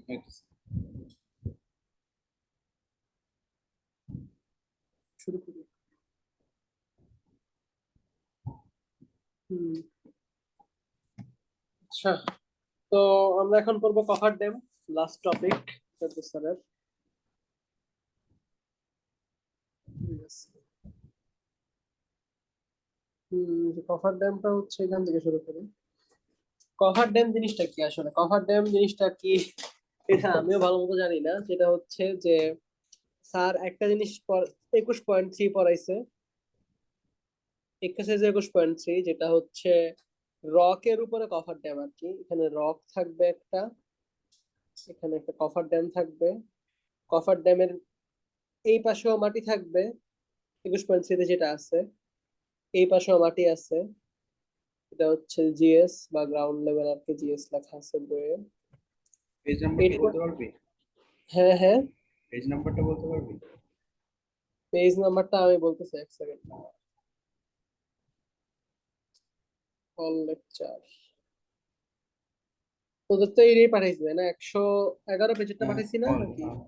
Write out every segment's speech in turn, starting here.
হইতেছে। শুরু করি। হুম, আচ্ছা, তো আমরা এখন করবো কভার ড্যাম, লাস্ট টপিক স্যারের। কভার ড্যামটা হচ্ছে এখান থেকে শুরু করি। কভার ড্যাম জিনিসটা কি আসলে? কভার ড্যাম জিনিসটা কি এটা আমিও ভালো মতো জানি না। যেটা হচ্ছে যে স্যার একটা জিনিস 21.3 পড়াইছে, এক্সারসাইজ 21.3, যেটা হচ্ছে রকের উপরে কভার ড্যাম আর কি। এখানে রক থাকবে একটা, এখানে একটা কভার ড্যাম থাকবে, কভার ড্যামের এই পাশেও মাটি থাকবে 21.3 যেটা আছে, এই পাশেও মাটি আছে। এটা হচ্ছে জিএস বা গ্রাউন্ড লেভেল আর কি, জিএস লেখা আছে বইয়ে। পেজ নাম্বারটা এটা, বলতে পারবি? হ্যাঁ হ্যাঁ, পেজ নাম্বারটা বলতে পারবি? পেজ নাম্বারটা আমি বলতেছি, এক সেকেন্ড। অল লেকচার তোদের তো এই পাঠাইছি তাই না? 111 পেজেরটা হ্যাঁ, পাঠাইছি না অল, নাকি? হ্যাঁ।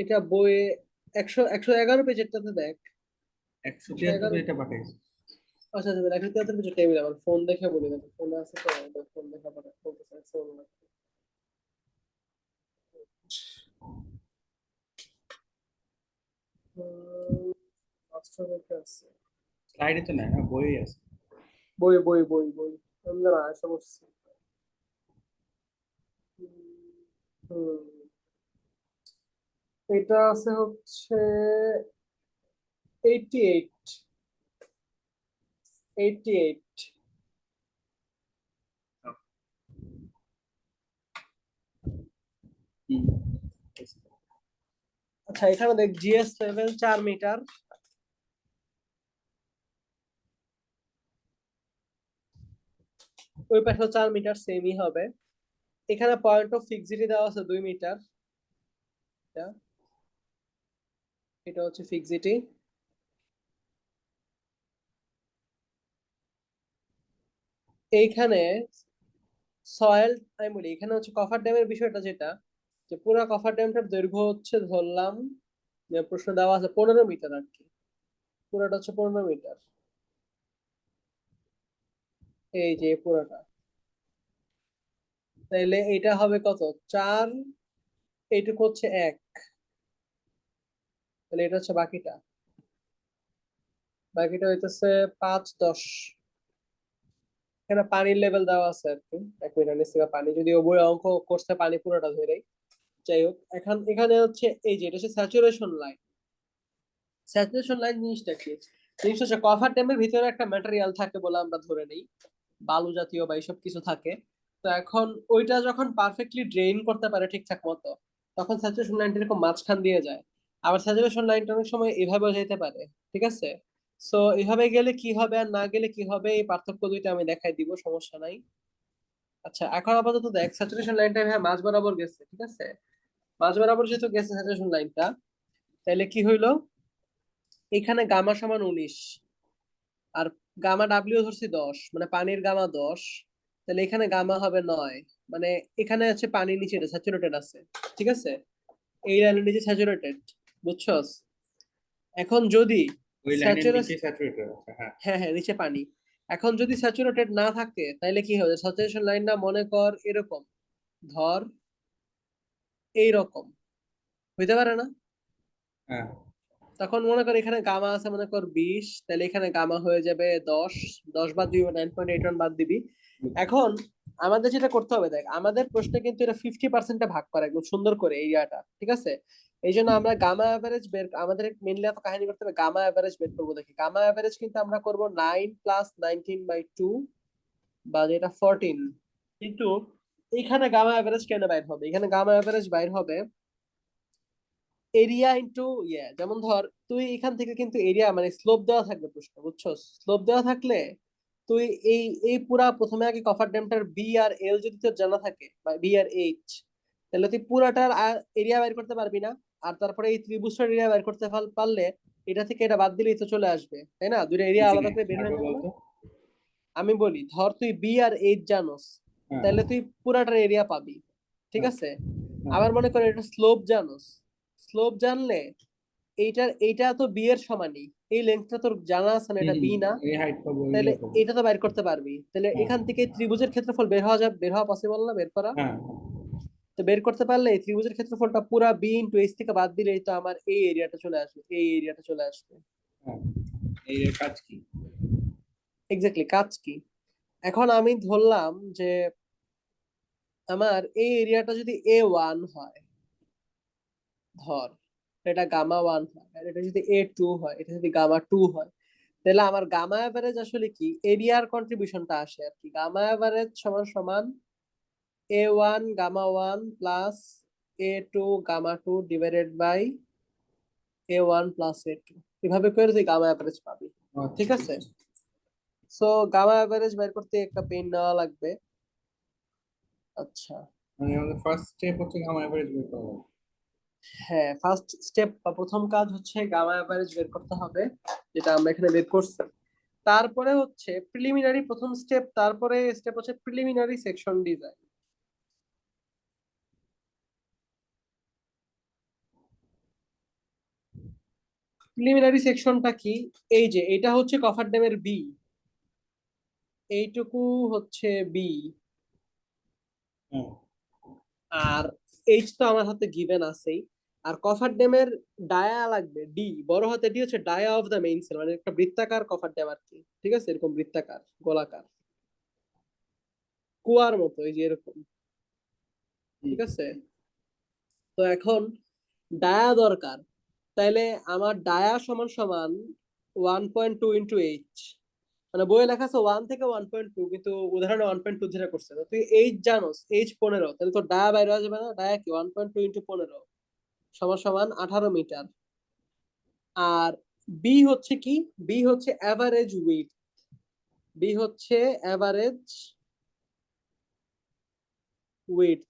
এটা বইয়ে 111 পেজেরটাতে দেখ। একশো একশো তিয়াত্তর এগারো এটা পাঠাইছি। আচ্ছা আচ্ছা, 173 পেজের টেবিল। আমার ফোন দেখে বলি না, ফোনে আছে তো, ফোন দেখা পড়া বলতেছে, ফোন লাগবে। মাস্টার দেখে আছে, স্লাইডে তো নাই না, বই আছে। বই বই বই বই, আমি না আশা করছি। হুম, এটা আছে হচ্ছে 88, 88। হুম। আচ্ছা, এখানে দেখ জিএস লেভেল 4 মিটার, ওই পাশে 4 মিটার, সেমই হবে। এখানে পয়েন্ট অফ ফিক্সিটি দেওয়া আছে 2 মিটার। এটা এটা হচ্ছে ফিক্সিটি। এইখানে সয়েল, আমি বলি এখানে হচ্ছে কফার ড্যামের বিষয়টা যেটা, যে পুরো কফার ড্যামটার দৈর্ঘ্য হচ্ছে ধরলাম, যে প্রশ্ন দেওয়া আছে 15 মিটার আর কি, পুরোটা হচ্ছে 15 মিটার। এই যে পুরোটা, তাইলে এটা হবে কত? 4, এইটুকু হচ্ছে 1, তাহলে এটা হচ্ছে বাকিটা। বাকিটা হইতেছে 5, 10। এখানে পানির লেভেল দেওয়া আছে আর কি, 1 মিটার নিচ থেকে পানি, যদি বই অঙ্ক করছে পানি পুরোটা ধরেই। যাই হোক, এখন এখানে হচ্ছে এই যে এটা হচ্ছে স্যাচুরেশন লাইন। স্যাচুরেশন লাইন জিনিসটা কি? জিনিসটা হচ্ছে কভার ড্যামের ভিতরে একটা ম্যাটেরিয়াল থাকে বলে আমরা ধরে নিই, বালু জাতীয় বা এইসব কিছু থাকে। তো এখন ওইটা যখন পারফেক্টলি ড্রেইন করতে পারে ঠিকঠাক মতো, তখন স্যাচুরেশন লাইনটা এরকম মাঝখান দিয়ে যায়। আবার স্যাচুরেশন লাইনটা অনেক সময় এভাবেও যেতে পারে, ঠিক আছে? সো এভাবে গেলে কি হবে আর না গেলে কি হবে, এই পার্থক্য দুইটা আমি দেখাই দিব, সমস্যা নাই। আচ্ছা, এখন আপাতত দেখ স্যাচুরেশন লাইনটা ভাই মাঝ বরাবর গেছে, ঠিক আছে? মাঝ বরাবর যেহেতু গেছে স্যাচুরেশন লাইনটা, তাহলে কি হইলো? এখানে গামা সমান 19, আর গামা ডাব্লিউ ধরছি 10, মানে পানির গামা 10, তাহলে এখানে গামা হবে 9। মানে এখানে হচ্ছে পানির নিচে স্যাচুরেটেড আছে, ঠিক আছে? এই লাইনের নিচে স্যাচুরেটেড, বুঝছস? এখন যদি ওই লাইনের নিচে স্যাচুরেশন, স্যাচুরেটেড আছে, হ্যাঁ। হ্যাঁ হ্যাঁ, নিচে পানি, এখন যদি স্যাচুরেটেড না থাকে তাহলে কি হবে? স্যাচুরেশন লাইনটা মনে কর এরকম, ধর এইরকম, হইতে পারে না? হ্যাঁ। তখন মনে কর এখানে গামা আছে মনে কর 20, তাহলে এখানে গামা হয়ে যাবে 10। 10 বাদ দিবি, 9.81 বাদ দিবি। এখন আমাদের যেটা করতে হবে, দেখ আমাদের প্রশ্নে কিন্তু এটা 50%-এ ভাগ করা একদম সুন্দর করে এরিয়াটা, ঠিক আছে? এই জন্য আমরা গামা অ্যাভারেজ বের, আমাদের মেনলি এত কাহিনী করতে হবে, গামা অ্যাভারেজ বের করবো। দেখি গামা অ্যাভারেজ কিন্তু আমরা করবো 9 প্লাস 19/2, বা যেটা 14। কিন্তু এখানে গামা অ্যাভারেজ কেন বাইর হবে? এখানে গামা অ্যাভারেজ বাইর হবে এরিয়া ইন্টু ইয়ে। যেমন ধর তুই এখান থেকে কিন্তু এরিয়া মানে স্লোপ দেওয়া থাকবে প্রশ্ন, বুঝছো? স্লোপ দেওয়া থাকলে তুই এই এই পুরা প্রথমে আগে কফার ড্যামটার বি আর এল যদি তোর জানা থাকে, বা বি আর এইচ, তাহলে তুই পুরাটার এরিয়া বের করতে পারবি না। আর তারপরে এই ত্রিভুজটার এরিয়া বের করতে পারলে এটা থেকে এটা বাদ দিলেই তো চলে আসবে, তাই না? দুটো এরিয়া বুঝি আলাদা নাই, করে বের হয়ে আগে যাবে না? বলতো। আমি বলি, ধর তুই বি আর এইচ জানোস, হ্যাঁ তাহলে তুই পুরাটার এরিয়া পাবি, ঠিক হ্যাঁ, আছে। হ্যাঁ। আবার মনে কর এটা স্লোপ জানোস, স্লোপ জানলে এইটা তো বি এর সমানই, এই লেন্থটা তোর জানা আছে না, হুম এটা হুম, বি না, এই হাইট পাবো, তাহলে এরিয়া পাবো। এটা তো বের করতে পারবি। তাহলে হ্যাঁ এখান থেকে ত্রিভুজের ক্ষেত্রফল বের হওয়া যাবে, বের হওয়া পসিবল না বের করা? হ্যাঁ তো বের করতে পারলে এই ত্রিভুজের ক্ষেত্রফলটা পুরা বি ইন্টু এইচ থেকে বাদ দিলেই তো আমার এই এরিয়াটা চলে আসবে, এই এরিয়াটা চলে আসবে। হ্যাঁ, এই এর কাজ কি? এক্স্যাক্টলি, কাজ কি? এখন আমি ধরলাম যে আমার এই এরিয়াটা যদি A1 হয়, ধর এটা গামা 1 হয়, আর এটা যদি A2 হয়, এটা যদি গামা 2 হয়, তাহলে আমার গামা অ্যাভারেজ আসলে কি, এরিয়ার কন্ট্রিবিউশনটা আসে আর কি। গামা অ্যাভারেজ সমান সমান A1 gamma 1 plus A2 gamma 2 divided by A1 plus A2, এভাবে করে তুই গামা অ্যাভারেজ পাবি, আচ্ছা, ঠিক আছে। সো গামা অ্যাভারেজ বের করতে একটা পেন নেওয়া লাগবে। আচ্ছা, মানে আমাদের ফার্স্ট স্টেপ হচ্ছে গামা এভারেজ বের করা হবে। হ্যাঁ, ফার্স্ট স্টেপ বা প্রথম কাজ হচ্ছে গামা অ্যাভারেজ বের করতে হবে, যেটা আমরা এখানে বের করছি। তারপরে হচ্ছে প্রিলিমিনারি প্রথম স্টেপ, তারপরে স্টেপ হচ্ছে প্রিলিমিনারি সেকশন ডিজাইন। প্রিলিমিনারি সেকশনটা কি? এই যে এটা হচ্ছে কফার ড্যামের বি, এইটুকু হচ্ছে বি, হ্যাঁ আর এইচ তো আমার হাতে গিভেন আছেই। আর কফার ড্যামের ডায়া লাগবে ডি, বড় হাতে ডি হচ্ছে dia of the main cell, মানে একটা বৃত্তাকার কফার ড্যাম আর কি, ঠিক আছে, এরকম বৃত্তাকার গোলাকার কুয়ার মতো, এই যে এরকম, হুম, ঠিক আছে। তো এখন ডায়া দরকার, তাইলে আমার ডায়া সমান সমান 1.2 × H, মানে বইয়ে লেখা আছে 1 থেকে 1.2, কিন্তু উদাহরণে 1.2 ধরে করছে। তো তুই এইচ জানোস, H 15, তাহলে তোর ডায়া বাইরে আসবে না, ডায়া কি 1.2 × 15 সমান সমান 18 মিটার। আর বি হচ্ছে কি, বি হচ্ছে অ্যাভারেজ উইথ, বি হচ্ছে অ্যাভারেজ উইথ।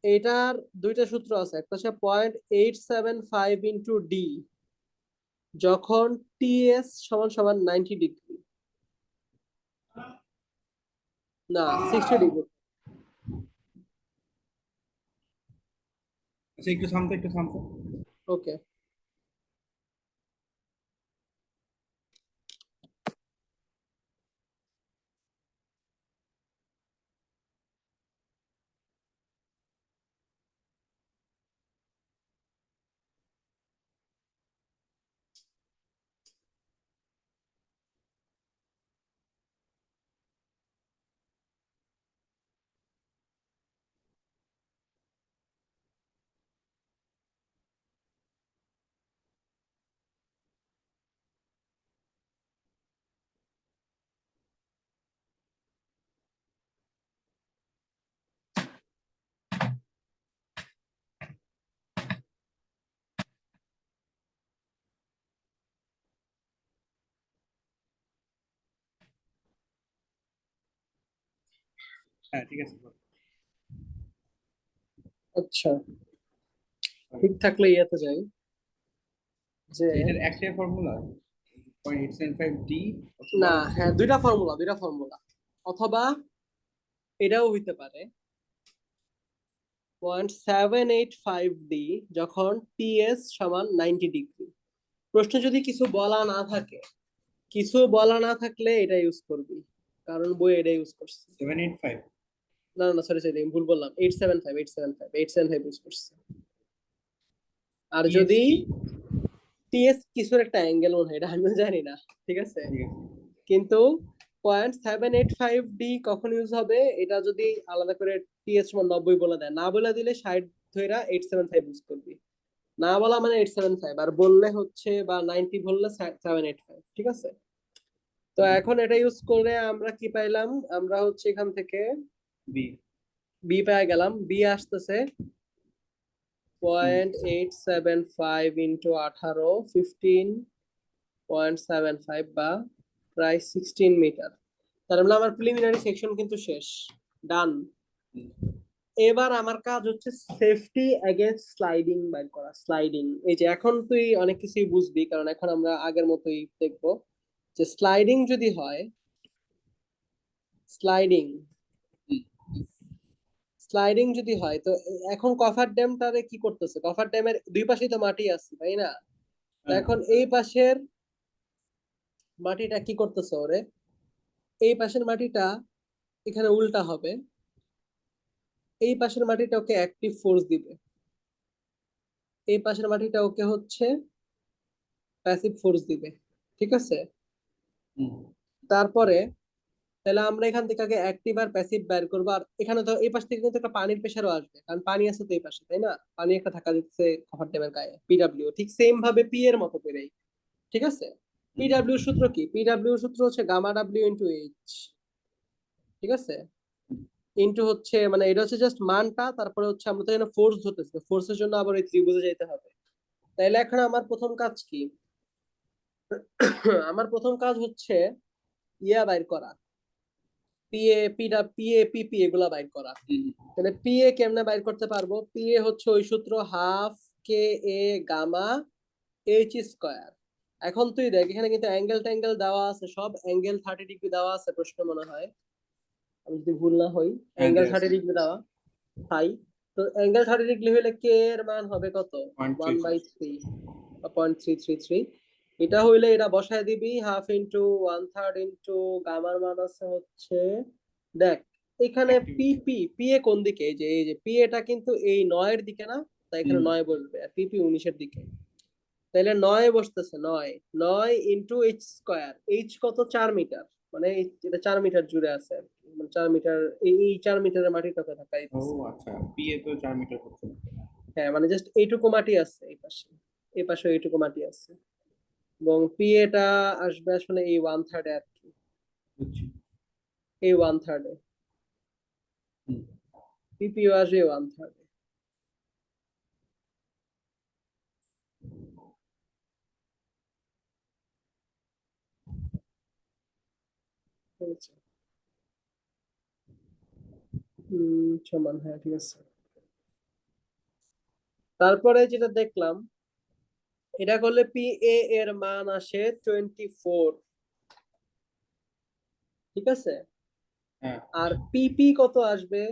এটার দুইটা সূত্র আছে, একটা হচ্ছে 0.875 × D, যখন টিএস সমান সমান 90 ডিগ্রি, না 60 ডিগ্রি। আচ্ছা, একটু থামতো, একটু থামতো। ওকে, হ্যাঁ ঠিক আছে, বল। আচ্ছা, ঠিক থাকলে ইয়েতে যাই যে, আচ্ছা, এটার একটাই ফর্মুলা 0.875D অথবা না হচ্ছে। হ্যাঁ, দুইটা ফর্মুলা, দুইটা ফর্মুলা, অথবা এটাও হইতে পারে 0.785D যখন টিএস সমান 90 ডিগ্রি। প্রশ্ন যদি কিছু বলা না থাকে, কিছু বলা না থাকলে এটা ইউজ করবি, কারণ বই এটা ইউজ করছে। 785। না না, সরি সরি, আমি ভুল বললাম, 875 ইউজ করছে। আর যদি EST। টিএস কিছুর একটা অ্যাঙ্গেল মনে হয়, এটা আমিও জানি না, ঠিক আছে, ঠিক আছে। কিন্তু 0.785D কখন ইউজ হবে, এটা যদি আলাদা করে টিএস সমান 90 বলে দেয়, না বলে দিলে 60 ধইরা 875 ইউজ করবি, না বলা মানে 875, আর বললে হচ্ছে বা 90 বললে 785, ঠিক আছে। তো এখন এটা ইউজ করে আমরা কি পাইলাম, আমরা হচ্ছে এখান থেকে বি। বি পেয়ে গেলাম, বি আসতেছে 0.875 × 18, 15.75 বা প্রায় 16 মিটার। তার মানে আমার প্রিলিমিনারি সেকশন কিন্তু শেষ, ডান। এবার আমার কাজ হচ্ছে সেফটি এগেইনস্ট স্লাইডিং বের করা। স্লাইডিং, এই যে এখন তুই অনেক কিছুই বুঝবি, কারণ এখন আমরা আগের মতোই দেখবো যে স্লাইডিং যদি হয়, স্লাইডিং স্লাইডিং যদি হয় তো এখন কফার ড্যামটারে কি করতেছে, কফার ড্যামের দুই পাশেই তো মাটি আছে তাই না, তো হ্যাঁ, এখন এই পাশের মাটিটা কি করতেছে ওরে, এই পাশের মাটিটা এখানে উল্টা হবে, এই পাশের মাটিটা ওকে অ্যাক্টিভ ফোর্স দিবে, এই পাশের মাটিটা ওকে হচ্ছে প্যাসিভ ফোর্স দিবে, ঠিক আছে। হুম, তারপরে তাহলে আমরা এখান থেকে আগে অ্যাক্টিভ আর প্যাসিভ বের করবো, আর এখানে তো এই পাশ থেকে কিন্তু একটা পানির প্রেসারও আসবে, কারণ পানি আছে তো এই পাশে তাই না, পানি একটা ধাক্কা দিচ্ছে কভার ড্যামের গায়ে, পিডব্লিউ ঠিক সেম ভাবে পি এর মতো করেই, ঠিক আছে। পিডব্লিউ সূত্র কি, পিডব্লিউ সূত্র হচ্ছে গামা ডাব্লিউ ইন্টু এইচ, ঠিক আছে, ইন্টু হচ্ছে মানে এটা হচ্ছে জাস্ট মানটা, তারপরে হচ্ছে আমরা তো এখানে ফোর্স ধরতেছি, ফোর্সের জন্য আবার এই ত্রিভুজে যেতে হবে। তাইলে এখন আমার প্রথম কাজ কি, আমার প্রথম কাজ হচ্ছে ইয়া বাইর করা, পিএ পিডা পিএ পিপি এগুলা বাইর করা। হুম, তাহলে পিএ কেমনে বাইর করতে পারবো, পিএ হচ্ছে ওই সূত্র হাফ কে এ গামা এইচ স্কয়ার। এখন তুই দেখ এখানে কিন্তু অ্যাঙ্গেল ট্যাঙ্গেল দেওয়া আছে, সব অ্যাঙ্গেল 30 ডিগ্রি দেওয়া আছে প্রশ্ন মনে হয়, আমি যদি ভুল না হই হ্যাঁ, অ্যাঙ্গেল দেয়া আছে। 30 ডিগ্রি দেওয়া, তাই তো অ্যাঙ্গেল 30 ডিগ্রি হলে কে এর মান হবে কত, 0.33 1/3 বা 0.333, এটা হইলে এটা বসায় দিবি, হাফ ইন্টু 1/3 ইন্টু গামার মান আছে হচ্ছে, দেখ এখানে activity। পিপি পি এ কোন দিকে, এই যে পি এটা কিন্তু এই 9 এর দিকে না, তাই এখানে হুম, 9 বসবে, আর পিপি 19 এর দিকে, তাহলে 9 বসতেছে, 9 9 ইন্টু এইচ স্কয়ার, এইচ কত 4 মিটার, মানে এটা 4 মিটার জুড়ে আছে আর কি, মানে 4 মিটার, এই 4 মিটারের মাটিটাকে ঢাকা ও দিতেছে। আচ্ছা, পিএ তো 4 মিটার করছে। হ্যাঁ মানে জাস্ট এইটুকু মাটি আছে এই পাশে, এই পাশে এইটুকু মাটি আছে, এবং পি এটা আসবে আসলে এই 1/3 আর কি, বুঝছি। এই 1/3, হুম, পিপিও আসবে 1/3। ঠিক আছে, সমান, হ্যাঁ ঠিক আছে। তারপরে যেটা দেখলাম, এটা করলে পি এ এর মান আসে 24, ঠিক আছে, হ্যাঁ, আর পিপি কত আসবে,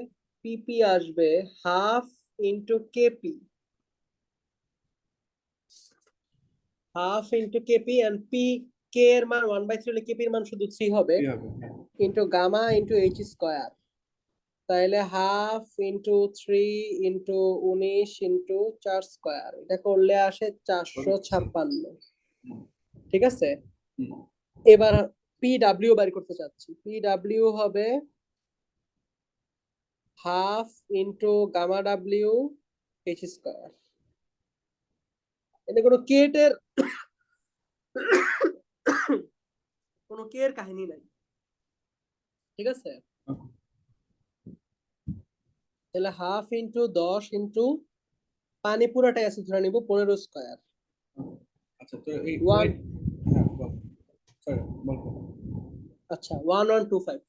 পিপি আসবে half into KP, half into KP, and P K এর মান 1/3 হলে কেপি এর মান শুধু 3 হবে, কি হবে? হ্যাঁ, into gamma into H square, তাহলে half into 3 into 19 into 4 square, এটা করলে আসে 456, হুম, ঠিক আছে। হুম, এবার পি ডাব্লিউ বের করতে চাচ্ছি, পি ডাব্লিউ হবে half into gamma W H square, এতে কোনো কেট এর কোনো কে এর কাহিনী নাই, ঠিক আছে। okay, তাহলে হাফ ইন্টু 10 ইন্টু পানি পুরাটাই আছে ধরে নিব 15 স্কয়ার, okay। আচ্ছা, তো এই ওয়ান, ওয়েট, হ্যাঁ বল, সরি বল বল। আচ্ছা 1125।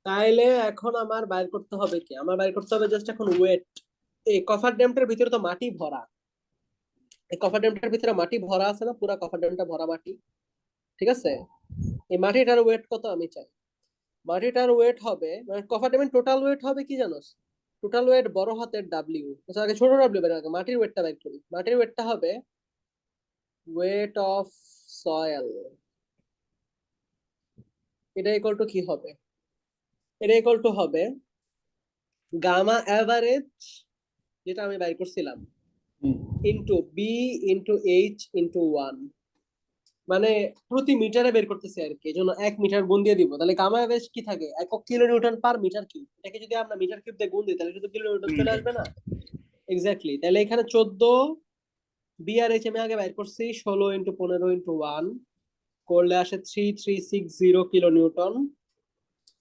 তাইলে এখন আমার বাইর করতে হবে কি, আমার বাইর করতে হবে জাস্ট এখন ওয়েট, এই কফার ড্যামটার ভিতরে তো মাটি ভরা, এই কফার ড্যামটার ভিতরে মাটি ভরা আছে না, পুরা কফার ড্যামটা ভরা মাটি, ঠিক আছে। এই মাটিটার ওয়েট কত আমি চাই, মাটিটার ওয়েট হবে মানে কফার ড্যামের টোটাল ওয়েট হবে কি জানোস, টোটাল ওয়েট বড় হাতের ডাব্লিউ, আচ্ছা আগে ছোট ডাব্লিউ বের আগে মাটির ওয়েটটা বের করি, মাটির ওয়েটটা হবে ওয়েট অফ সয়েল, এটা ইকুয়াল টু কি হবে, এটা ইকুয়াল টু হবে গামা অ্যাভারেজ, যেটা আমি বের করছিলাম, হুম, into B into H into 1, মানে প্রতি মিটারে বের করতেছি আর কি, এই জন্য 1 মিটার গুণ দিয়ে দিব, তাহলে গামা অ্যাভারেজ কি থাকে, একক kilo newton per metre cube, এটাকে যদি আমরা মিটার কিউব দিয়ে গুণ দিই তাহলে শুধু কিলো নিউটন চলে আসবে না, এক্স্যাক্টলি। তাহলে এখানে 14, বি আর এইচ আমি আগে বের করছি 16 ইন্টু 15 ইন্টু 1 করলে আসে 3360 কিলো নিউটন।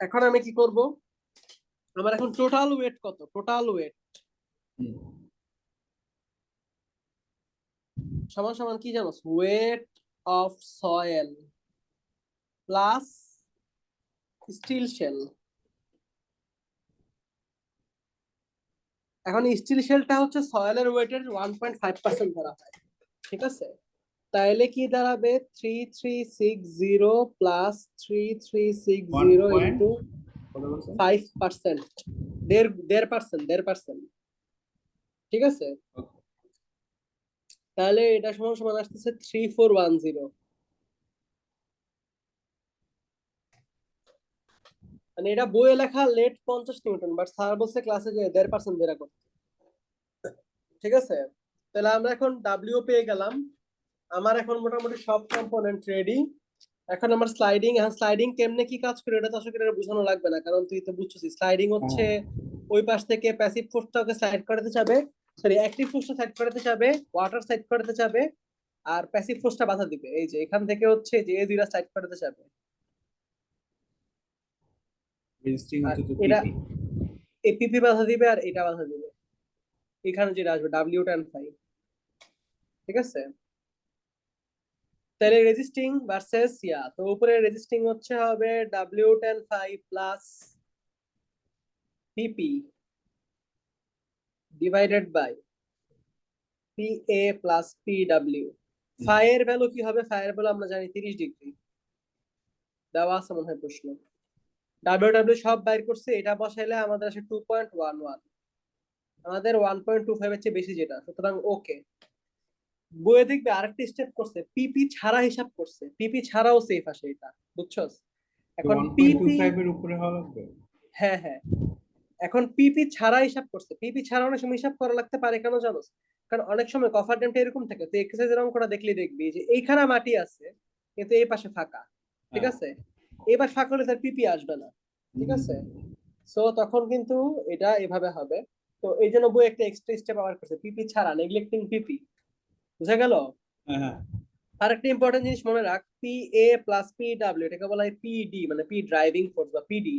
এখন আমি কি করব, আমার এখন টোটাল ওয়েট কত, টোটাল ওয়েট হুম, সমান সমান কি জানো, weight of soil plus steel shell. এখন স্টিল শেলটা হচ্ছে সয়েলের ওয়েটের 1.5% ধরা হয়, ঠিক আছে। তাইলে কি দাঁড়াবে 3360 প্লাস 1 3360 পয়েন্ট ইন্টু কত বলছেন? 5%, দেড় পার্সেন্ট। ঠিক আছে, তাহলে এটা সমান সমান আসতেছে 3410। মানে এটা বইয়ে লেখা লেট 50 নিউটন, বাট স্যার বলছে ক্লাসে যে 1.5% বেরা করতে। ঠিক আছে, তাহলে আমরা এখন ডাব্লিউ পেয়ে গেলাম। আমার এখন মোটামুটি সব কম্পোনেন্ট রেডি। এখন আমার স্লাইডিং কেমনে কি কাজ করে এটা তো আসলে এটা বোঝানো লাগবে না, কারণ তুই তো বুঝছিস স্লাইডিং হচ্ছে ওই পাশ থেকে প্যাসিভ ফোর্সটাকে সাইড করাতে যাবে, সরি অ্যাক্টিভ ফোর্সটা সাইড করাতে যাবে, ওয়াটার সাইড করাতে যাবে, আর প্যাসিভ ফোর্সটা বাধা দিবে। এই যে এখান থেকে হচ্ছে যে এই দুইটা সাইড করাতে যাবে, রেজিস্টিং আর হচ্ছে তো এটা পিপি। এপিপি বাধা দিবে আর এটা বাধা দিবে। এখানে যেটা আসবে W10 5। ঠিক আছে, তাহলে রেজিস্টিং ভার্সেস তো উপরে রেজিস্টিং হচ্ছে হবে W10 5 plus PP divided by PA plus PW। ফায়ের ভ্যালু কি হবে? ফায়ের ভ্যালু আমরা জানি 30 ডিগ্রি, দেওয়া আছে মনে হয় প্রশ্ন। ডাব্লিউ সব বাইর করছে, এটা বসাইলে আমাদের আসে 2.11, আমাদের 1.25 এর চেয়ে বেশি যেটা, সুতরাং ওকে। বইয়ে দেখবে আরেকটা স্টেপ করছে, পিপি ছাড়া হিসাব করছে, পিপি ছাড়াও সেফ আসে এটা, বুঝছস? তো এখন পিপি, 1.25 এর উপরে হওয়া লাগবে। হ্যাঁ হ্যাঁ, এখন পিপি ছাড়া হিসাব করছে। পিপি ছাড়া অনেক সময় হিসাব করা লাগতে পারে, কেন জানোস? কারণ অনেক সময় কফার ড্যামটা এরকম থাকে, তুই এক্সারসাইজের অঙ্কটা দেখলেই দেখবি যে এইখানে মাটি আছে কিন্তু এই পাশে ফাঁকা। ঠিক আছে, এবার ফাঁকা হলে তার পিপি আসবে না। ঠিক আছে, সো তখন কিন্তু এটা এভাবে হবে। তো এই জন্য বই একটা এক্সট্রা স্টেপ আবার করছে, পিপি ছাড়া, নেগলেক্টিং পিপি। বুঝা গেল? হ্যাঁ হ্যাঁ। আর একটা ইম্পর্টেন্ট জিনিস মনে রাখ, P A plus P W এটাকে বলা হয় পিডি, মানে পি ড্রাইভিং ফোর্স বা পিডি।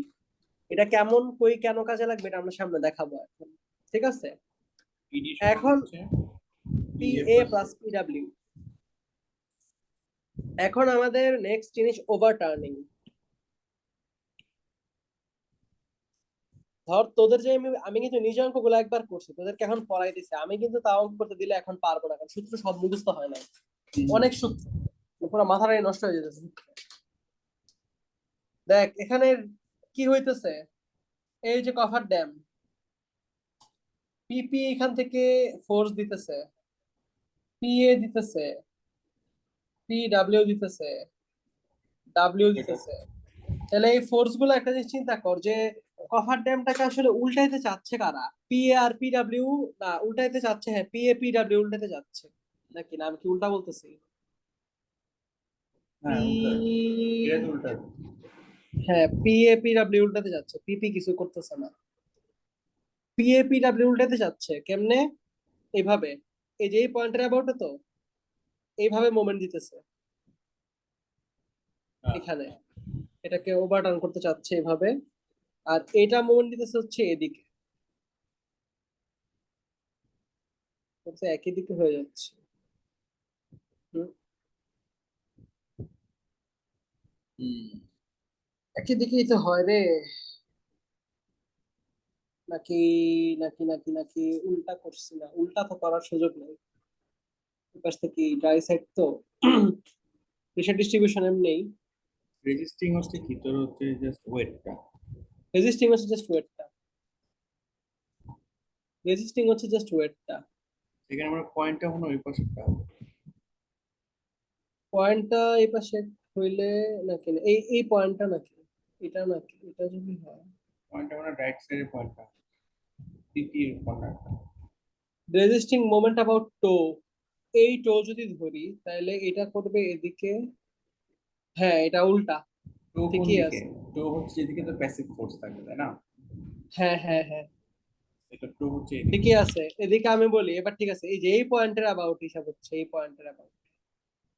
এটা কেমন কই কেন কাজে লাগবে এটা আমরা সামনে দেখাবো এখন। ঠিক আছে, পিডি সমান এখন হচ্ছে পি পিএ এ প্লাস প্লাস পি ডাব্লিউ। এখন আমাদের নেক্সট জিনিস ওভার টার্নিং। ধর তোদের যে আমি কিন্তু নিজে অঙ্কগুলো একবার করছি, তোদেরকে এখন পড়াইতেছি, আমি কিন্তু তা অঙ্ক করতে দিলে এখন পারবো না, কারণ সূত্র সব মুখস্থ হয় না, অনেক সূত্র, পুরো মাথাটাই নষ্ট হয়ে যেতেছে। দেখ এখানে কি হইতেছে, এই যে কভার ড্যাম, পিপি এখান থেকে ফোর্স দিতেছে, পিএ দিতেছে, পি ডাব্লিউ দিতেছে, ডাব্লিউ এটা দিতেছে। তাহলে এই ফোর্স গুলো একটা জিনিস চিন্তা কর যে কভার ড্যামটাকে আসলে উল্টাইতে চাচ্ছে কারা? পিএ আর পি ডাব্লিউ, না উল্টাইতে চাচ্ছে, হ্যাঁ পিএ পি ডাব্লিউ উল্টাইতে যাচ্ছে, নাকি না আমি কি উল্টা বলতেছি? পি, হ্যাঁ উল্টা, এটা তো উল্টা। হ্যাঁ পিএ পি ডাব্লিউ উল্টাতে যাচ্ছে, পিপি কিছু করতেছে না। পিএ পি ডাব্লিউ উল্টাতে যাচ্ছে কেমনে? এইভাবে, এই যে এই পয়েন্টের অ্যাবাউটে তো এইভাবে মোমেন্ট দিতেছে এখানে, এটাকে ওভারটার্ন করতে চাচ্ছে এভাবে, আর এটা মোমেন্ট দিতেছে হচ্ছে এদিকে, হচ্ছে একই দিকে হয়ে যাচ্ছে। হুম, একই দিকেই তো হয় রে, নাকি নাকি উল্টা করছি? না, উল্টা তো করার সুযোগ নেই, পাশ থেকে ড্রাই সাইড তো প্রেশার ডিস্ট্রিবিউশন এমনি। রেজিস্টিং হচ্ছে কি তোর হচ্ছে জাস্ট ওয়েটটা। রেজিস্টিং হচ্ছে জাস্ট ওয়েটটা, রেজিস্টিং হচ্ছে জাস্ট ওয়েটটা। এখানে আমরা পয়েন্টটা মনে হয় ওই পাশেরটা। পয়েন্টটা এই পাশে হইলে, নাকি না এই এই পয়েন্টটা, নাকি এটা, নাকি এটা যদি হয় পয়েন্টটা মানে রাইট সাইডের পয়েন্টটা, পিপি এর কর্নারটা। রেজিস্টিং মোমেন্ট অ্যাবাউট টো, এই টো যদি ধরি তাহলে এটা করবে এদিকে, হ্যাঁ এটা উল্টা, টো কোন ঠিকই দিকে? আছে। টো হচ্ছে যেদিকে তো প্যাসিভ ফোর্স থাকে তাই না? হ্যাঁ হ্যাঁ হ্যাঁ, এটা টো হচ্ছে এদিকে। ঠিকই আছে, এদিকে আমি বলি এবার, ঠিক আছে, এই যে এই পয়েন্টের অ্যাবাউট হিসাব হচ্ছে, এই পয়েন্টের অ্যাবাউট,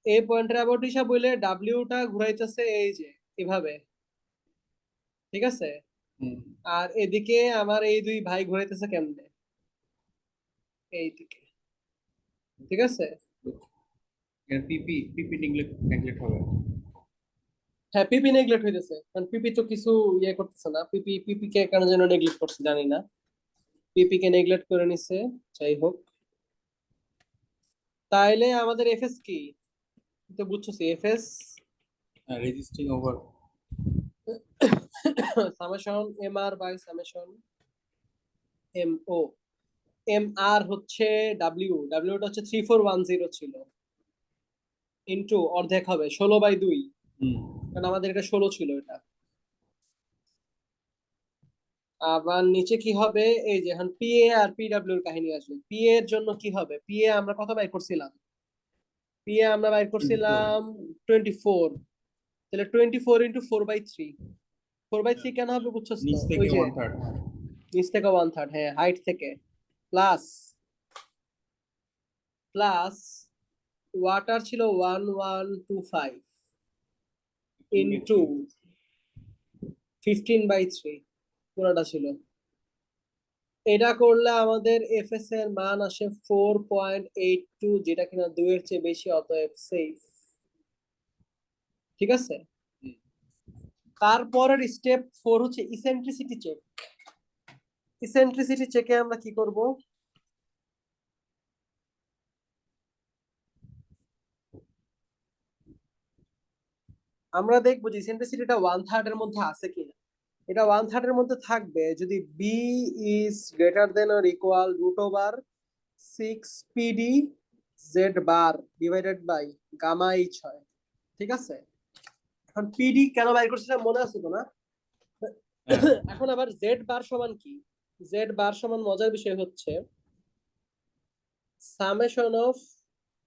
এই পয়েন্টের অ্যাবাউট হিসাব হইলে ডাব্লিউটা ঘুরাইতেছে এই যে এভাবে। ঠিক আছে, হুম। আর এদিকে আমার এই দুই ভাই ঘুরাইতেছে কেমনে? এইদিকে। ঠিক আছে, পিপি পিপি নেগলেক্ট নেগলেক্ট হবে। হ্যাঁ পিপি নেগলেক্ট হইতেছে, কারণ পিপি তো কিছু ইয়ে করতেছে না, পিপি কে কেন যেন নেগলেক্ট করছে জানি না, পিপি কে নেগলেক্ট করে নিছে। যাই হোক, তাইলে আমাদের এফএস কি? তুই তো বুঝছো FS resisting over summation M R by summation M O, M R হচ্ছে ডাব্লিউ, ডাব্লিউটা হচ্ছে 3410 ছিল, ইন্টু অর্ধেক হবে 16/2, কারণ আমাদের এটা 16 ছিল এটা। আবার নিচে কি হবে, এই যে এখন পিএ আর পিডব্লিউ এর কাহিনী আসবে। পিএ এর জন্য কি হবে, পিএ আমরা কত বাই করছিলাম, পিএ আমরা বাই 24 করছিলাম 24, তাহলে 24 × 4/3, 4/3 কেন হবে বুঝছস তো, নিচ থেকে ওই যে 1/3। নিচ থেকে 1/3, হ্যাঁ হাইট থেকে, প্লাস প্লাস ওয়াটার ছিল 1125 ইন্টু 15/3 পুরোটা ছিল। এটা করলে আমাদের এফএস এর মান আসে 4.82, যেটা কিনা 2 এর চেয়ে বেশি, অতএব সেফ। ঠিক আছে, তারপরের স্টেপ 4 হচ্ছে ইসেন্ট্রিসিটি চেক। ইসেন্ট্রিসিটি চেকে আমরা কি করব, আমরা দেখবো যে ইসেন্ট্রিসিটিটা 1/3 এর মধ্যে আছে কিনা। এটা 1/3 এর মধ্যে থাকবে যদি B is greater than or equal √6 PD Z bar divided by gamma H হয়। ঠিক আছে, এখন পিডি কেন বাইর করছিলাম মনে আছে তো না? এখন আবার জেড বার সমান কি, জেড বার সমান মজার বিষয় হচ্ছে summation of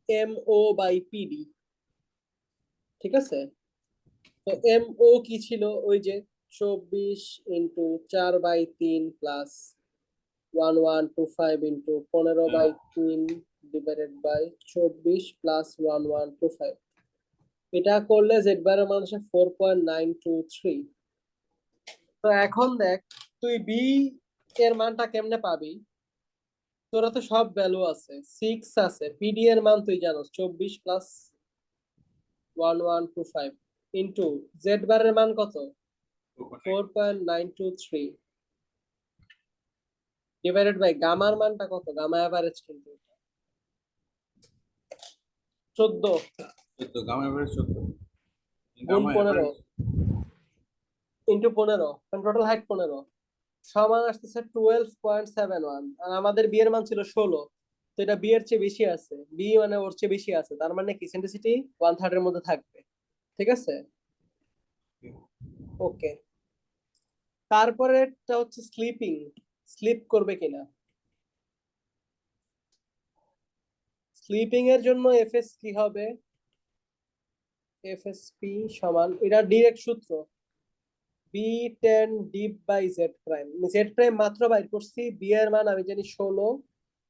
M O by PD. ঠিক আছে, তো এম ও কি ছিল, ওই যে 24 × 4/3 plus 1125 into 15/3 divided by 24 plus 1125। এটা করলে জেড বারের মান আসে 4.923। তো এখন দেখ তুই বি এর মানটা কেমনে পাবি, তোরা তো সব ভ্যালু আছে, 6 আছে, পিডি এর মান তুই জানোস 24 প্লাস 1125 ইন্টু জেড বারের মান কত 4.923 ডিভাইডেড বাই গামার মানটা কত, গামা এভারেজ কিন্তু 14 14 গামা এভারেজ 14 গুণ gamma 15 average into 15, total height 15 সমান আসতেছে 12.71। আর আমাদের বি এর মান ছিল 16, তো এটা বি এর চেয়ে বেশি আছে, বি মানে ওর চেয়ে বেশি আছে, তার মানে কি ইসেন্ট্রিসিটি 1/3 এর মধ্যে থাকবে। ঠিক আছে, ওকে। তারপরে হচ্ছে স্লিপিং, স্লিপ করবে কিনা। স্লিপিং এর জন্য এফএস কি হবে, এফএসপি সমান, এটা ডিরেক্ট সূত্র, B10 dip by Z prime. Z prime মাত্র বাইর করছি, বি এর মান আমি জানি 16,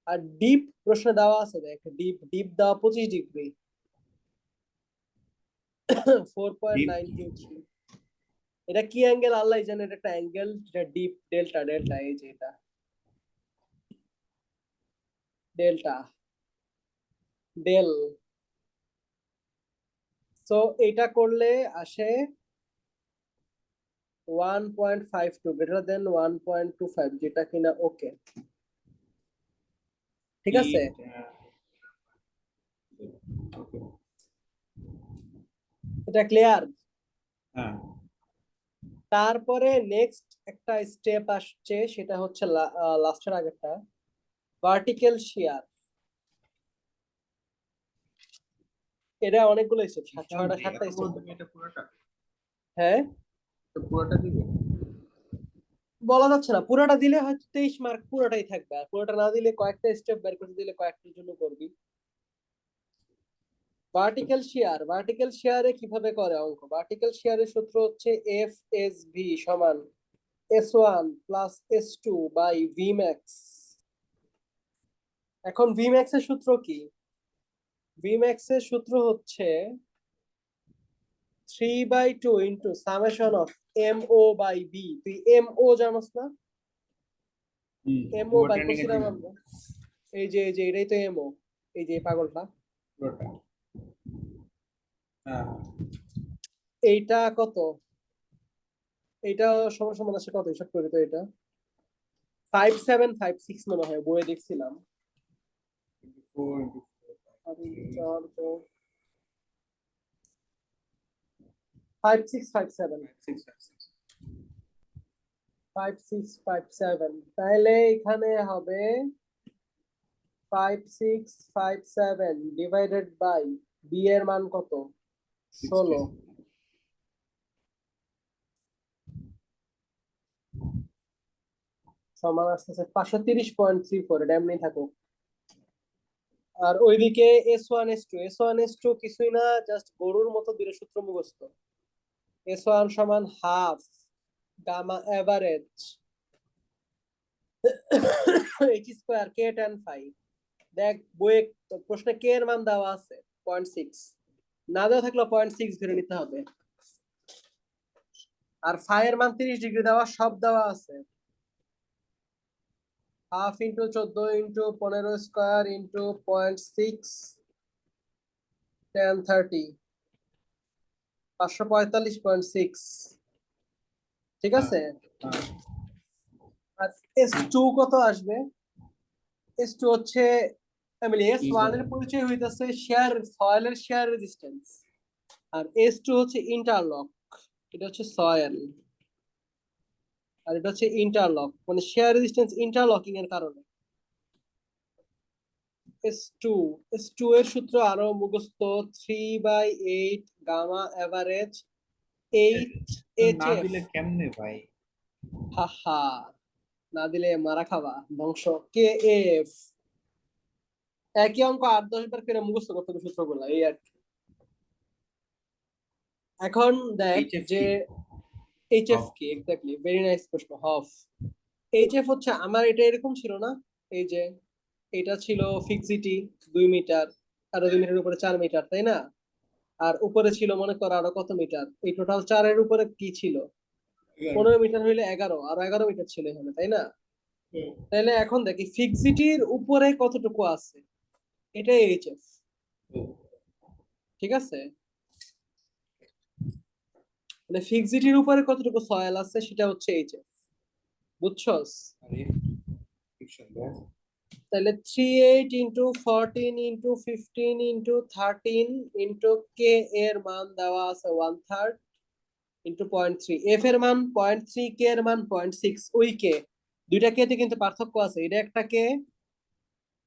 আর ডিপ প্রশ্নে দেওয়া আছে, দেখ ডিপ ডিপ দেওয়া 25°, ডিপ 4.923। এটা কি অ্যাঙ্গেল আল্লাহ জানে, এটা একটা অ্যাঙ্গেল যেটা ডিপ, ডেল্টা, ডেল্টা এই যে এটা ডেল্টা ডেল। সো এটা করলে আসে 1.52 গ্রেটার দেন 1.25, যেটা কিনা ওকে। ঠিক আছে, ডিপ ওকে। এটা ক্লিয়ার। হ্যাঁ, তারপরে নেক্সট একটা স্টেপ আসছে, সেটা হচ্ছে লাস্টের আগেরটা, ভার্টিক্যাল শিয়ার। এটা অনেকগুলো স্টেপ, 6টা 7টা এত বড় স্টেপ। তুমি এটা পুরোটা, হ্যাঁ, তো পুরোটা দিবে? বলা যাচ্ছে না, পুরোটা দিলে হয়তো 23 মার্ক পুরোটাই থাকবে, আর পুরোটা না দিলে কয়েকটা স্টেপ বের করতে দিলে কয়েকটার জন্য করবি। ভার্টিক্যাল শিয়ার, ভার্টিক্যাল শিয়ারে কিভাবে করে অঙ্ক, ভার্টিক্যাল শিয়ারের সূত্র হচ্ছে এফ এস ভি সমান S1 plus S2 by V max. এখন ভি ম্যাক্স এর সূত্র কি, ভি ম্যাক্স এর সূত্র হচ্ছে 3/2 into summation of M O by B. তুই এম ও জানোস না, এম ও বাই ওভারট্রেনিং এর করছিলাম জন্য আমরা, এই যে এটাই তো এম ও, এই যে এই পাগলটা, পুরোটা। হ্যাঁ, এইটা কত, এইটা সমান সমান আছে কত, হিসাব করি তো, এটা 5756 মনে হয়, বইয়ে দেখছিলাম। 4 into আমি 5657, 5 6 5 6 5657, তাহলে এখানে হবে 5657 ডিভাইডেড বাই বি এর মান কত? 16। সমান আসতেছে 530.34, এটা এমনি থাকুক। আর ওইদিকে S1 S2 কিছুই না, জাস্ট গরুর মতো দুটো সূত্র মুখস্থ। S1 সমান half gamma average H square কে tan ফাই। দেখ বইয়ে প্রশ্নে কে এর মান দেওয়া আছে 0.6, না দেওয়া থাকলে 0.6 ধরে নিতে হবে। আর ফাই এর মান 30 ডিগ্রি দেওয়া, সব দেওয়া আছে। Half into 14 into 15 square into 0.6 tan 30, 545.6, ঠিক আছে। আর S2 কত আসবে? S2 হচ্ছে S1 এর পরিচয় হইতাছে শেয়ার, সয়েলের শেয়ার রেজিস্ট্যান্স, আর S2 হচ্ছে ইন্টারলক। এটা হচ্ছে সয়েল আর এটা হচ্ছে ইন্টারলক, মানে শেয়ার রেজিস্ট্যান্স ইন্টারলকিং এর কারণে। S2 S2 এর সূত্র আরো মুখস্থ, 3/8 গামা এভারেজ 8 না HF। দিলে কেমনে ভাই? হাহা, না দিলে মারা খাবা, ধ্বংস। KF একই অঙ্ক 8-10 বার করে মুখস্থ করতে হবে সূত্রগুলো, এই আর কি। এখন দেখ HF যে কি? HF কি এক্স্যাক্টলি, ভেরি নাইস প্রশ্ন। হফ HF হচ্ছে আমার, এটা এরকম ছিল না, এই যে এটা ছিল ফিক্সিটি 2 মিটার, আরো 2 মিটার উপরে 4 মিটার, তাই না? আর উপরে ছিল মনে করো আরো কত মিটার, এই টোটাল 4 এর উপরে কি ছিল 15 মিটার হইলে 11, আরো 11 মিটার ছিল এখানে, তাই না? তাহলে এখন দেখি ফিক্সিটির উপরে কতটুকু আছে, এটাই এইচএফ, ঠিক আছে। মানে ফিক্সিটির উপরে কতটুকু সয়েল আছে সেটা হচ্ছে এইচএফ, বুঝছস? তাহলে 38 into 14 into 15 into 13 into k এর মান দেওয়া আছে 1/3 ইন্টু 0.3, এফ এর মান 0.3, কে এর মান 0.6। ওই কে দুইটা কে তে কিন্তু পার্থক্য আছে, এটা একটা কে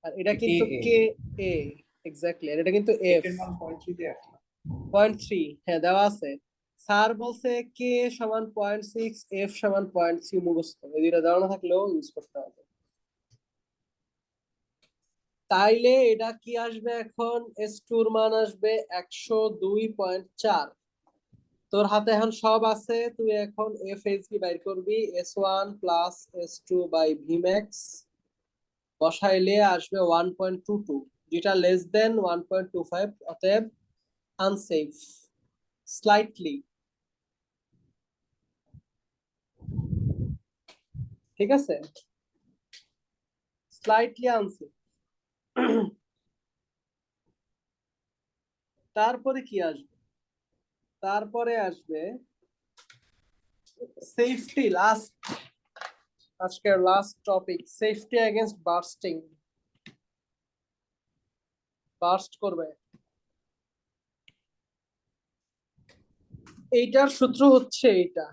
আর এটা কিন্তু কে এ, এক্স্যাক্টলি, আর এটা কিন্তু এফ। 0.3 হ্যাঁ দেওয়া আছে। স্যার বলছে কে সমান 0.6, এফ সমান 0.3, মুখস্থ, এই দুইটা দেওয়া না থাকলেও ইউজ করতে হবে। তাইলে এটা কি আসবে এখন? S2 এর মান আসবে 102.4। তোর হাতে এখন সব আছে, তুই এখন FHB বাইর করবি, S1 plus S2 by Vmax বসাইলে আসবে 1.22, যেটা লেস দেন 1.25, অতএব আনসেফ স্লাইটলি, ঠিক আছে, স্লাইটলি আনসেফ। তারপরে কি আসবে? তারপরে আসবে সেফটি, লাস্ট, আজকের last topic, safety against bursting. Burst করবে, এইটার সূত্র হচ্ছে এইটা,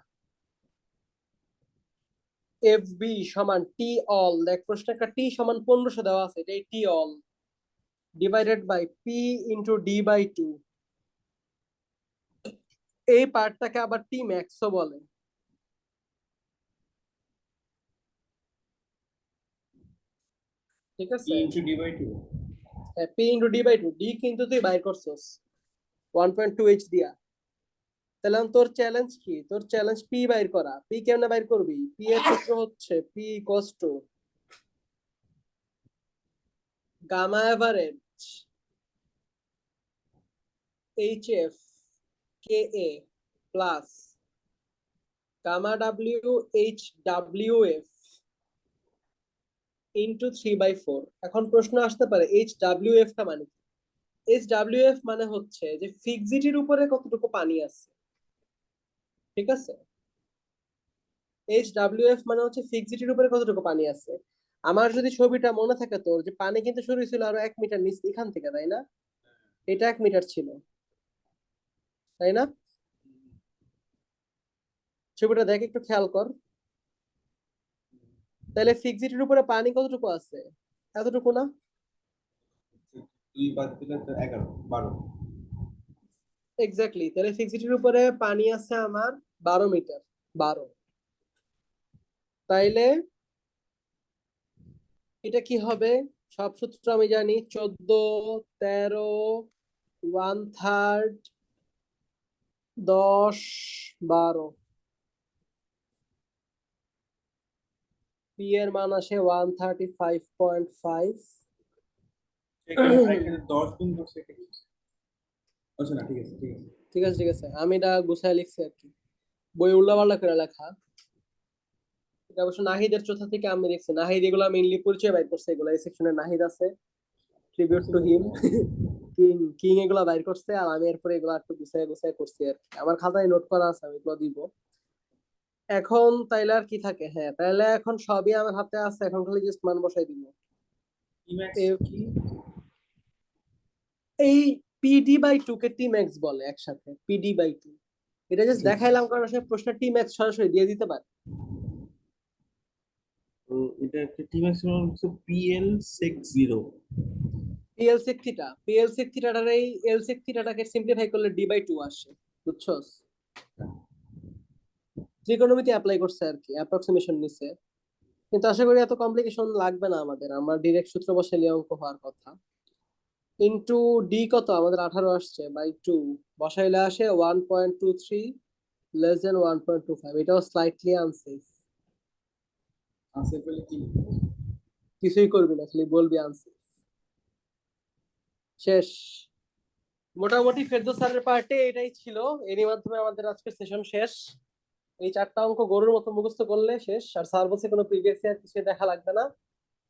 এফ বি সমান টি অল। দেখ প্রশ্ন একটা টি সমান 1500 দেওয়া আছে, এটাই T all divided by P into D by 2। এই পার্টটাকে আবার টি ম্যাক্সও বলে, ঠিক আছে। হ্যাঁ, P into D by 2, D কিন্তু তুই বাইর করছস 1.2H দিয়া। তাহলে তোর চ্যালেঞ্জ কি? তোর চ্যালেঞ্জ পি বাইর করা। পি কেমনে বাইর করবি? পি এর সূত্র হচ্ছে P equals to gamma average HF K A plus gamma W H W F into 3/4। এখন প্রশ্ন আসতে পারে এইচ ডাব্লিউ এফ টা মানে কি? এইচ ডাব্লিউ এফ মানে হচ্ছে যে ফিক্সিটির উপরে কতটুকু পানি আছে, ঠিক আছে। এইচ ডাব্লিউ এফ মানে হচ্ছে ফিক্সিটির উপরে কতটুকু পানি আছে। আমার যদি ছবিটা মনে থাকে তোর, যে পানি কিন্তু শুরু ছিল আরো 1 মিটার নিচ এখান থেকে, তাই না? এটা 1 মিটার ছিল, তাই না? ছবিটা দেখ, একটু খেয়াল কর। তাহলে ফিক্সিটির উপরে পানি কতটুকু আছে? এতটুকু না? 2 বাদ দিলে তো 11 12। এক্স্যাক্টলি, তাহলে ফিক্সিটির উপরে পানি আছে আমার 12 মিটার। 12, তাইলে এটা কি হবে? সব সূত্র আমি জানি, 14, 13, 1/3, 10, 12। পি এর মান আসে 135.5। এখানে আরেকটা 10 গুণ করছে এটা কি? আচ্ছা না, ঠিক আছে ঠিক আছে। ঠিক আছে ঠিক আছে, আমি এটা গুছায় লিখছি আর কি, বই উল্লাপাল্লা করে লেখা। এটা অবশ্য নাহিদের চোথা থেকে আমি দেখছি, নাহিদ এগুলা মেইনলি পরিচয় বাইর করছে, এগুলা এই সেকশনে নাহিদ আছে, tribute to him. King king এগুলা বাইর করছে, আর আমি এরপরে এগুলা একটু গুছায় গুছায় করছি আর কি। আমার খাতায় নোট করা আছে, আমি এগুলো দিব। এখন তাইলে আর কি থাকে? হ্যাঁ, তাইলে এখন সবই আমার হাতে আছে, এখন খালি জাস্ট মান বসাই দিব। ইম্যাক্স কি? এই PD/2 কে টি ম্যাক্স বলে একসাথে, PD/2। এটা জাস্ট দেখাইলাম, কারণ আসলে প্রশ্ন টি ম্যাক্স সরাসরি দিয়ে দিতে পারে। তো এটা একটা টি ম্যাক্সিমাম হচ্ছে PL sec 0। PL sec theta, PL sec থিটাটার এই এল সেক থিটাটাকে সিম্পলিফাই করলে D/2 আসে, বুঝছস? ত্রিকোণমিতি অ্যাপ্লাই করছে আর কি, অ্যাপ্রক্সিমেশন নিছে। কিন্তু আশা করি এত কমপ্লিকেশন লাগবে না আমাদের, আমরা ডিরেক্ট সূত্র বসাইলে অঙ্ক হওয়ার কথা। ইনটু ডি কত আমাদের? 18 আসছে, বাই 2 বসাইলে আসে 1.23 লেস দেন 1.25। এটাও স্লাইটলি আনসেফ। আনসার পেলে কি? কিছুই করবি না, খালি বলবি আনসেফ। শেষ। মোটামুটি ফেরদৌস স্যারের পার্টে এটাই ছিল। এরই মাধ্যমে আমাদের আজকের সেশন শেষ। এই 4টা অঙ্ক গরুর মতো মুখস্থ করলে শেষ। আর স্যার বলছে কোনো প্রিভিয়াস ইয়ার কিছু দেখা লাগবে না,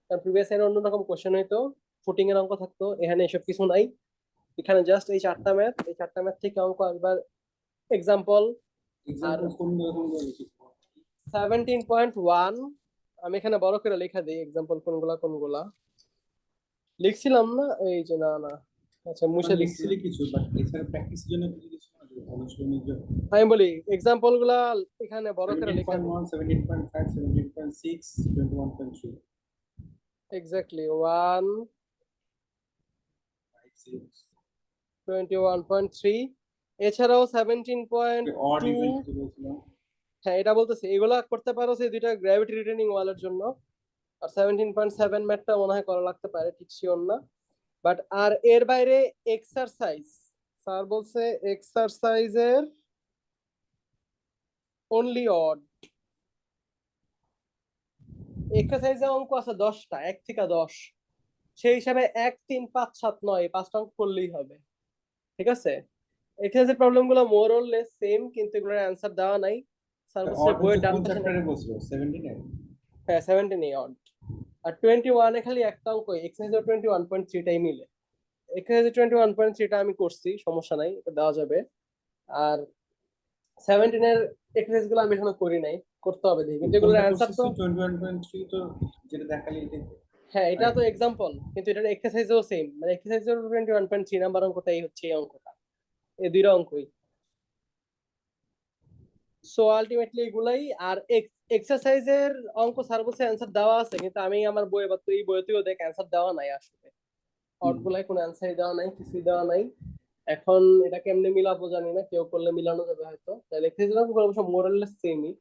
কারণ প্রিভিয়াস ইয়ার অন্যরকম কোশ্চেন হইতো, ফুটিং এর অঙ্ক থাকতো, এখানে এসব কিছু নাই। এখানে জাস্ট এই 4টা ম্যাথ, এই 4টা ম্যাথ থেকে অঙ্ক একবার এক্সাম্পল। আর এক্সাম্পল কোনগুলো লিখিস? 17.1 আমি এখানে বড় করে লেখা দিই, এক্সাম্পল কোনগুলা কোনগুলা লিখছিলাম না, এই যে না না, আচ্ছা মুছে দিচ্ছি। লিখছিলি কিছু, বাট এছাড়া প্র্যাকটিসের জন্য কিছু না, অনুশীলনের জন্য। আমি বলি এক্সাম্পল গুলা এখানে বড় করে লেখা দিই। 17.1, 17.5, 17.6, 21.3, এক্স্যাক্টলি 1, 5, 6 21.3, এছাড়াও অড 17.2। ইভেন্ট বলছিলাম। হ্যাঁ, এটা বলতেছি, এগুলা করতে পারো সেই দুইটা গ্র্যাভিটি রিটেনিং ওয়ালের জন্য। আর 17.7 ম্যাথটা মনে হয় করা লাগতে পারে, ঠিক শিওর না। বাট আর এর বাইরে এক্সারসাইজ, স্যার বলছে এক্সারসাইজের অনলি অড। এক্সারসাইজে অঙ্ক আছে 10টা, 1 থেকে 10। সেই হিসাবে 1, 3, 5, 7, 9 এই 5টা অঙ্ক করলেই হবে, ঠিক আছে? এক্সারসাইজের প্রবলেম গুলো মোর অর লেস সেম, কিন্তু এগুলোর অ্যান্সার দেওয়া নাই। স্যার বলছে অড হচ্ছে বইয়ের ডান কোন পাশে চ্যাপ্টারে বলছিল? 17 এ? হ্যাঁ 17 এই অড। আর 21 এ খালি একটা অঙ্ক, এক্সারসাইজ 21.3 টাই মিলে। এক্সারসাইজ 21.3 টা আমি করছি, সমস্যা নাই, এটা দেওয়া যাবে। আর 17 এর এক্সারসাইজ গুলো আমি এখনো করি নাই, করতে হবে দেখি, কিন্তু এগুলোর কোনটা অ্যান্সার করছিস তো। তুই? 21.3 তো যেটা দেখালি এটা। হ্যাঁ, এটা তো এক্সাম্পল, কিন্তু এটার এক্সারসাইজও সেম, মানে এক্সারসাইজের 21.3 নাম্বার অঙ্কটাই হচ্ছে এই অঙ্কটা, এই দুইটা অঙ্কই। সো আলটিমেটলি এগুলাই। আর এক্সারসাইজের অঙ্ক স্যার বলছে অ্যান্সার দেওয়া আছে, কিন্তু আমি আমার বইয়ে বা তুই বইতেও দেখ অ্যান্সার দেওয়া নাই আসলে। অড গুলাই কোনো অ্যান্সারই দেওয়া নাই, কিছুই দেওয়া নাই। এখন এটা কেমনে মিলাবো জানি না, কেউ করলে মিলানো যাবে হয়তো। তাহলে এক্সারসাইজের অঙ্কগুলো অবশ্য মোরালেস সেমই,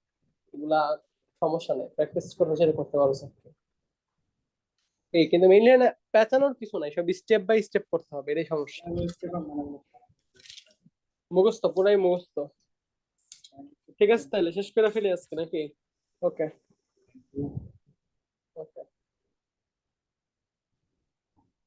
এগুলা সমস্যা নেই, প্র্যাকটিস করে সেটা করতে পারো স্যার। এই কিন্তু মেইনলি না, পেঁচানোর কিছু নাই, সব স্টেপ বাই স্টেপ করতে হবে, এটাই সমস্যা। মুখস্থ, পুরাই মুখস্থ। ঠিক আছে, তাহলে শেষ করে ফেলি আজকে নাকি? ওকে। ওকে।